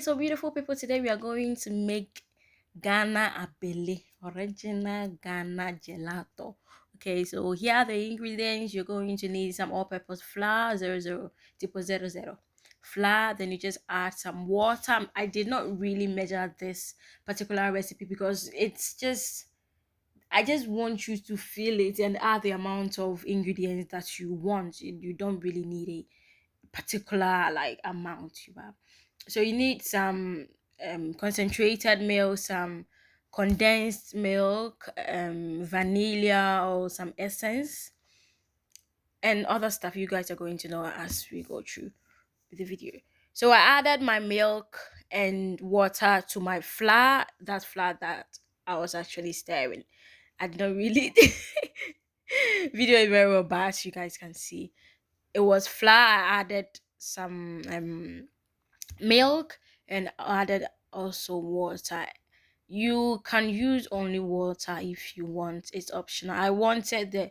so beautiful people, today we are going to make Ghana Abele, original Ghana gelato. Okay, so here are the ingredients. You're going to need some all-purpose flour, 00 flour. Then you just add some water. I did not really measure this particular recipe because I just want you to feel it and add the amount of ingredients that you want. You don't really need a particular like amount you have. So you need some concentrated milk, some condensed milk, vanilla or some essence, and other stuff you guys are going to know as we go through the video. So I added my milk and water to my flour, that flour that I was actually stirring. I did not really video is very well, but as you guys can see, it was flour. I added some milk and added also water. You can use only water if you want, it's optional. I wanted the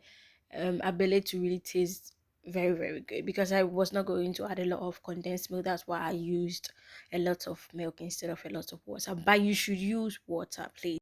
ability to really taste very good because I was not going to add a lot of condensed milk. That's why I used a lot of milk instead of a lot of water, but you should use water, please.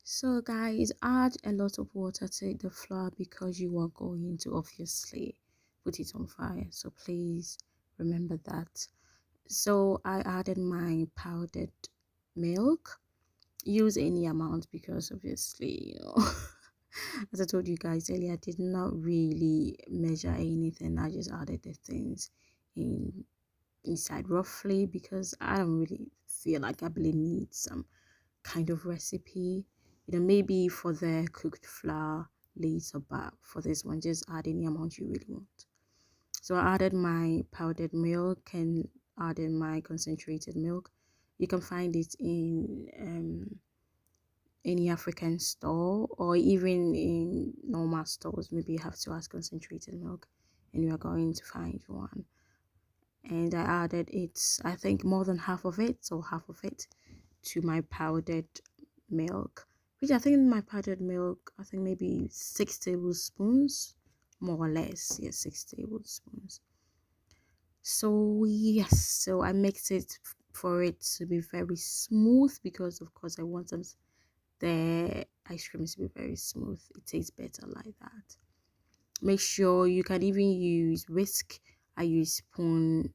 So guys, add a lot of water to the flour because you are going to obviously put it on fire, so please remember that. So I added my powdered milk. Use any amount because obviously, as I told you guys earlier, I did not really measure anything. I just added the things in inside roughly because I don't really feel like I really need some kind of recipe. Maybe for the cooked flour later, but for this one, just add any amount you really want. So I added my powdered milk and added my concentrated milk. You can find it in any African store or even in normal stores. Maybe you have to ask concentrated milk and you are going to find one. And I added it, I think more than half of it, so half of it to my powdered milk, which I think my powdered milk, I think maybe 6 tablespoons, more or less. Yes, 6 tablespoons. So yes, so I mixed it for it to be very smooth because of course I want the ice cream to be very smooth. It tastes better like that. Make sure you can even use whisk. I use spoon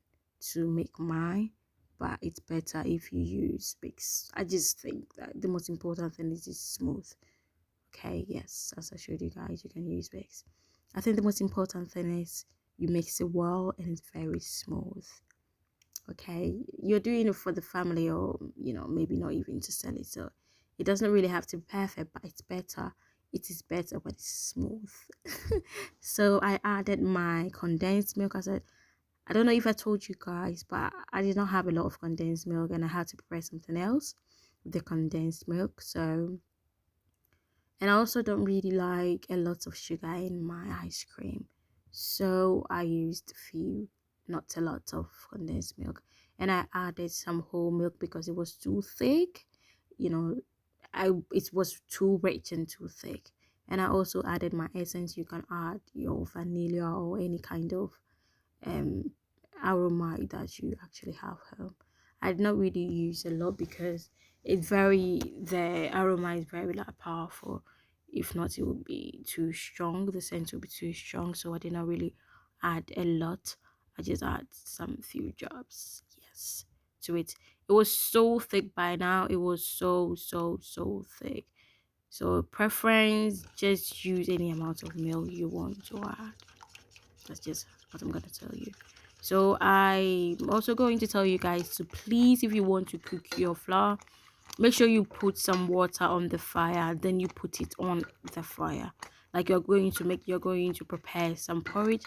to make mine, but it's better if you use mix. I just think that the most important thing is it's smooth. Okay, yes, as I showed you guys, you can use mix. I think the most important thing is you mix it well and it's very smooth. Okay, you're doing it for the family, or maybe not even to sell it, so it doesn't really have to be perfect, but it's better. It is better when it's smooth. So I added my condensed milk. I don't know if I told you guys, but I did not have a lot of condensed milk and I had to prepare something else with the condensed milk. So, and I also don't really like a lot of sugar in my ice cream, so I used few, not a lot of condensed milk. And I added some whole milk because it was too thick, you know it was too rich and too thick. And I also added my essence. You can add your vanilla or any kind of um aroma that you actually have home. I did not really use a lot because the aroma is very like powerful. If not, it would be too strong. The scent would be too strong, so I did not really add a lot. I just add some few drops, yes, to it. It was so thick by now. It was so thick. So preference, just use any amount of milk you want to add. That's just what I'm gonna tell you. So I'm also going to tell you guys to please, if you want to cook your flour, make sure you put some water on the fire, then you put it on the fire. Like you're going to prepare some porridge.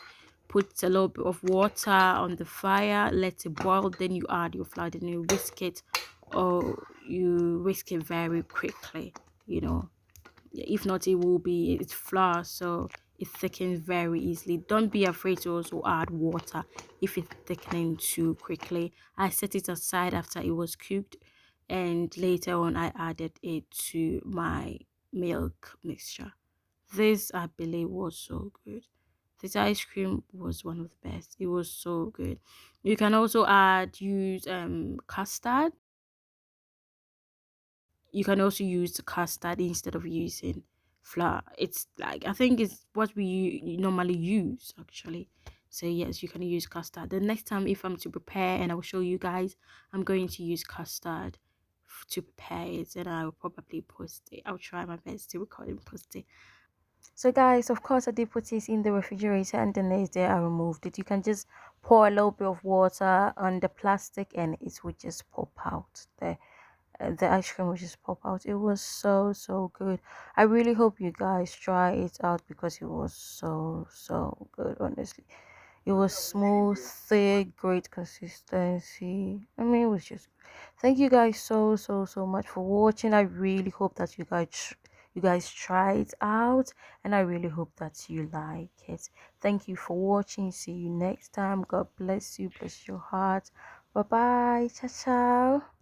Put a little bit of water on the fire, let it boil, then you add your flour, then you whisk it, or you whisk it very quickly. If not, it's flour, so it thickens very easily. Don't be afraid to also add water if it's thickening too quickly. I set it aside after it was cooked, and later on I added it to my milk mixture. This I believe was so good. This ice cream was one of the best. It was so good. You can also use custard. You can also use the custard instead of using flour. It's like, I think it's what we normally use actually. So yes, you can use custard. The next time if I'm to prepare, and I will show you guys, I'm going to use custard to prepare it, and I'll probably post it. I'll try my best to record and post it. So guys, of course I did put it in the refrigerator, and the next day I removed it. You can just pour a little bit of water on the plastic and it would just pop out. The ice cream would just pop out. It was so good. I really hope you guys try it out because it was so good, honestly. It was smooth, thick, great consistency. I mean, it was just. Thank you guys so much for watching. I really hope that you guys try it out, and I really hope that you like it. Thank you for watching. See you next time. God bless you. Bless your heart. Bye bye. Ciao ciao.